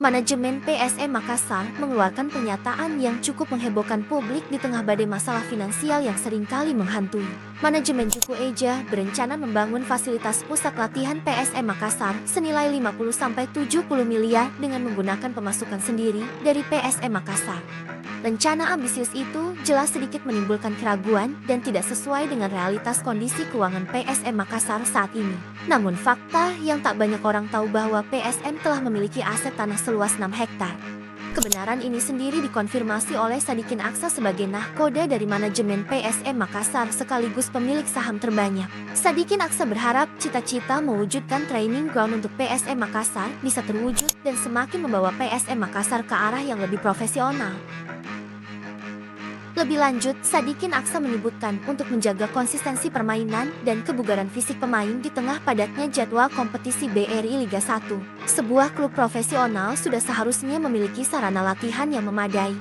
Manajemen PSM Makassar mengeluarkan pernyataan yang cukup menghebohkan publik di tengah badai masalah finansial yang seringkali menghantui. Manajemen Juku Eja berencana membangun fasilitas pusat latihan PSM Makassar senilai 50-70 miliar dengan menggunakan pemasukan sendiri dari PSM Makassar. Rencana ambisius itu jelas sedikit menimbulkan keraguan dan tidak sesuai dengan realitas kondisi keuangan PSM Makassar saat ini. Namun fakta yang tak banyak orang tahu bahwa PSM telah memiliki aset tanah seluas 6 hektar. Kebenaran ini sendiri dikonfirmasi oleh Sadikin Aksa sebagai nahkoda dari manajemen PSM Makassar sekaligus pemilik saham terbanyak. Sadikin Aksa berharap cita-cita mewujudkan training ground untuk PSM Makassar bisa terwujud dan semakin membawa PSM Makassar ke arah yang lebih profesional. Lebih lanjut, Sadikin Aksa menyebutkan untuk menjaga konsistensi permainan dan kebugaran fisik pemain di tengah padatnya jadwal kompetisi BRI Liga 1. Sebuah klub profesional sudah seharusnya memiliki sarana latihan yang memadai.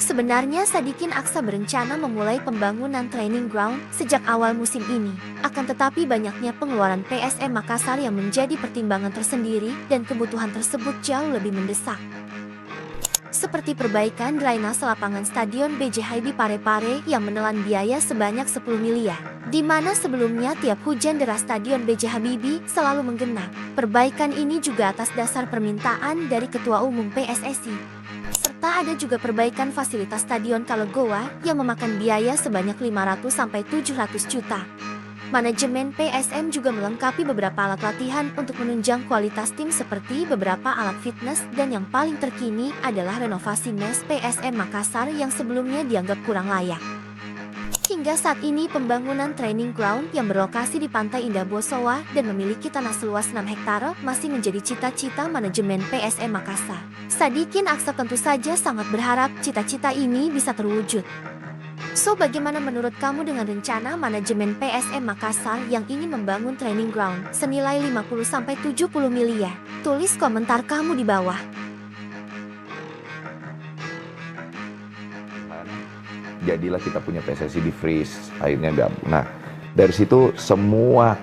Sebenarnya Sadikin Aksa berencana memulai pembangunan training ground sejak awal musim ini. Akan tetapi banyaknya pengeluaran PSM Makassar yang menjadi pertimbangan tersendiri dan kebutuhan tersebut jauh lebih mendesak. Seperti perbaikan drainase lapangan Stadion BJ Habibie Parepare yang menelan biaya sebanyak 10 miliar, di mana sebelumnya tiap hujan deras Stadion BJ Habibie selalu menggenang. Perbaikan ini juga atas dasar permintaan dari Ketua Umum PSSI. Serta ada juga perbaikan fasilitas Stadion Kalegoa yang memakan biaya sebanyak 500-700 juta. Manajemen PSM juga melengkapi beberapa alat latihan untuk menunjang kualitas tim seperti beberapa alat fitness dan yang paling terkini adalah renovasi mes PSM Makassar yang sebelumnya dianggap kurang layak. Hingga saat ini pembangunan training ground yang berlokasi di Pantai Indah Bosowa dan memiliki tanah seluas 6 hektare masih menjadi cita-cita manajemen PSM Makassar. Sadikin Aksa tentu saja sangat berharap cita-cita ini bisa terwujud. So, bagaimana menurut kamu dengan rencana manajemen PSM Makassar yang ingin membangun training ground senilai 50-70 miliar? Tulis komentar kamu di bawah. Jadilah kita punya PSSI di freeze, akhirnya gabung. Nah, dari situ semua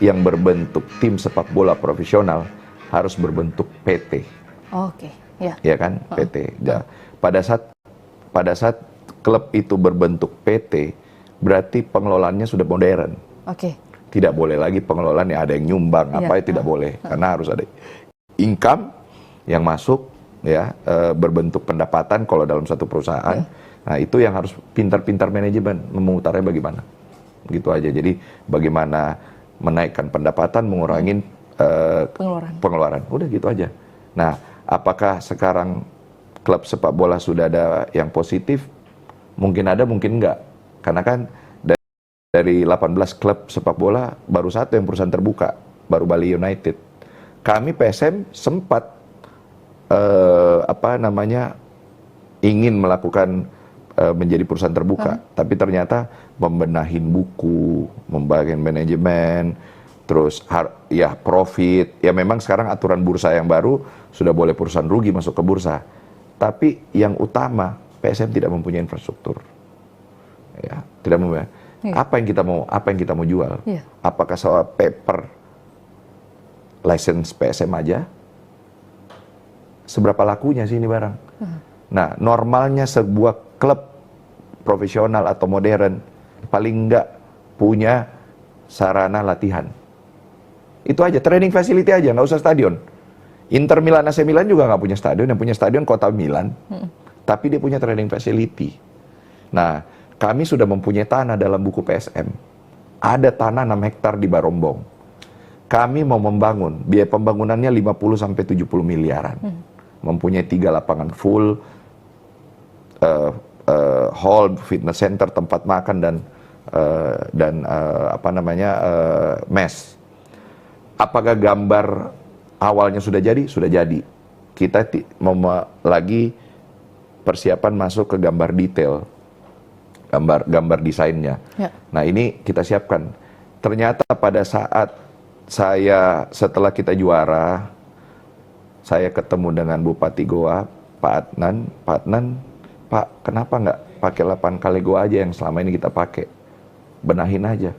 yang berbentuk tim sepak bola profesional harus berbentuk PT. Oke, ya. Ya kan, PT. Ya. Pada saat klub itu berbentuk PT, berarti pengelolaannya sudah modern. Oke. Tidak boleh lagi pengelolaan yang ada yang nyumbang, tidak boleh. Karena harus ada income yang masuk, ya, berbentuk pendapatan kalau dalam satu perusahaan. Nah, itu yang harus pintar-pintar manajemen, memutarnya bagaimana. Gitu aja. Jadi, bagaimana menaikkan pendapatan, mengurangin pengeluaran. Udah gitu aja. Nah, apakah sekarang klub sepak bola sudah ada yang positif? Mungkin ada, mungkin enggak. Karena kan dari 18 klub sepak bola, baru satu yang perusahaan terbuka, baru Bali United. Kami PSM sempat ingin melakukan menjadi perusahaan terbuka, tapi ternyata membenahin buku, membagian manajemen, terus ya profit. Ya memang sekarang aturan bursa yang baru sudah boleh perusahaan rugi masuk ke bursa. Tapi yang utama, PSM tidak mempunyai infrastruktur, ya, tidak mempunyai. Apa yang kita mau jual? Apakah soal paper license PSM aja? Seberapa lakunya sih ini barang? Nah, normalnya sebuah klub profesional atau modern paling enggak punya sarana latihan. Itu aja, training facility aja, nggak usah stadion. Inter Milan, AC Milan juga nggak punya stadion, yang punya stadion kota Milan. Tapi dia punya training facility. Nah, kami sudah mempunyai tanah dalam buku PSM. Ada tanah 6 hektar di Barombong. Kami mau membangun, biaya pembangunannya 50-70 miliaran. Mempunyai 3 lapangan full, hall, fitness center, tempat makan dan mes. Apakah gambar awalnya sudah jadi? Sudah jadi. Kita mau lagi persiapan masuk ke gambar detail, gambar desainnya. Nah, ini kita siapkan. Ternyata pada saat setelah kita juara, saya ketemu dengan Bupati Goa, Pak Adnan, Pak, kenapa nggak pakai lapangan Kalegoa aja yang selama ini kita pakai? Benahin aja.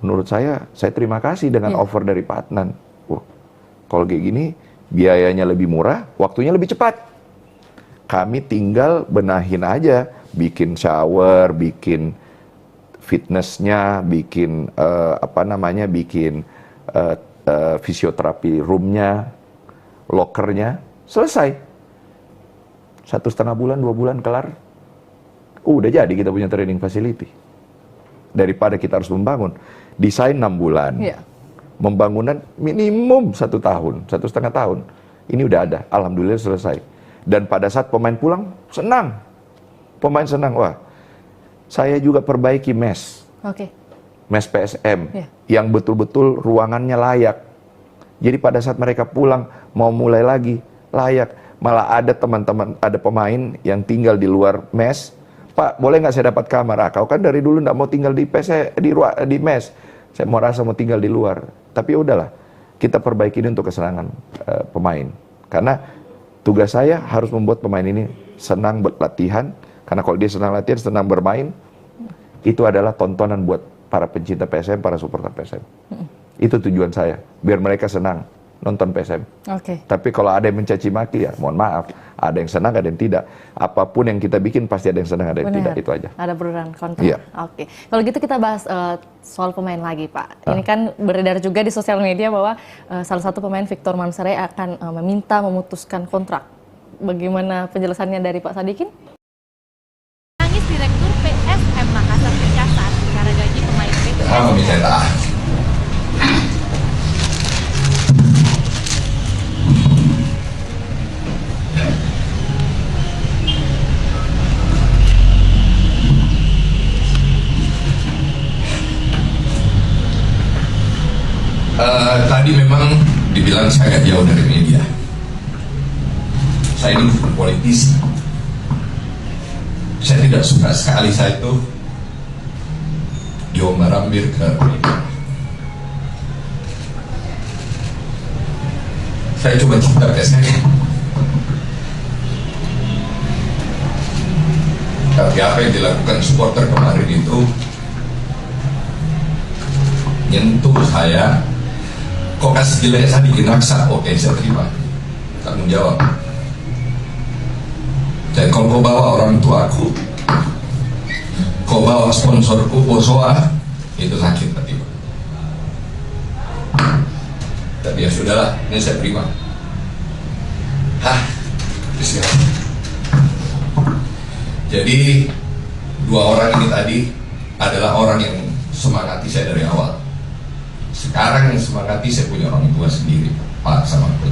Menurut saya terima kasih dengan offer dari Pak Adnan. Wah, kalau kayak gini, biayanya lebih murah, waktunya lebih cepat. Kami tinggal benahin aja, bikin shower, bikin fitnessnya, bikin bikin fisioterapi roomnya, lokernya, selesai. 1,5 bulan, 2 bulan kelar. Udah jadi kita punya training facility. Daripada kita harus membangun. Desain 6 bulan. Pembangunan minimum 1 tahun, 1,5 tahun. Ini udah ada, alhamdulillah selesai. Dan pada saat pemain pulang, senang. Pemain senang, wah. Saya juga perbaiki mes. Mes PSM. Yang betul-betul ruangannya layak. Jadi pada saat mereka pulang, mau mulai lagi, layak. Malah ada teman-teman, ada pemain yang tinggal di luar mes. Pak, boleh nggak saya dapat kamar? Kau kan dari dulu nggak mau tinggal di di mes. Saya mau tinggal di luar. Tapi ya udahlah, kita perbaiki ini untuk kesenangan pemain. Karena tugas saya harus membuat pemain ini senang berlatihan. Karena kalau dia senang latihan, senang bermain, itu adalah tontonan buat para pencinta PSM, para supporter PSM. Itu tujuan saya, biar mereka senang nonton PSM. Tapi kalau ada yang mencaci maki, ya mohon maaf. Ada yang senang, ada yang tidak. Apapun yang kita bikin pasti ada yang senang, ada yang tidak. Itu aja. Ada pro dan kontra. Kalau gitu kita bahas soal pemain lagi, Pak. Ini kan beredar juga di sosial media bahwa salah satu pemain Victor Mansere akan meminta memutuskan kontrak. Bagaimana penjelasannya dari Pak Sadikin? Nangis Direktur PSM Makassar Pecahkan karena gaji pemain PSM. Tadi memang dibilang saya agak jauh dari media. Saya ini bukan politisi. Saya tidak suka sekali saya itu diombar-ambir ke media. Saya coba cinta PSM. Tapi apa yang dilakukan supporter kemarin itu nyentuh saya. Kok kasih jelek Sadikin Aksa? Oke, saya terima tanggung jawab. Dan kalau kau bawa orang tuaku, kau bawa sponsorku, Bosoa, itu sakit hati. Tapi ya sudahlah, ini saya terima. Bismillah. Jadi 2 orang ini tadi adalah orang yang semangati saya dari awal. Sekarang yang semangati saya punya orang tua sendiri, Pak sama Put.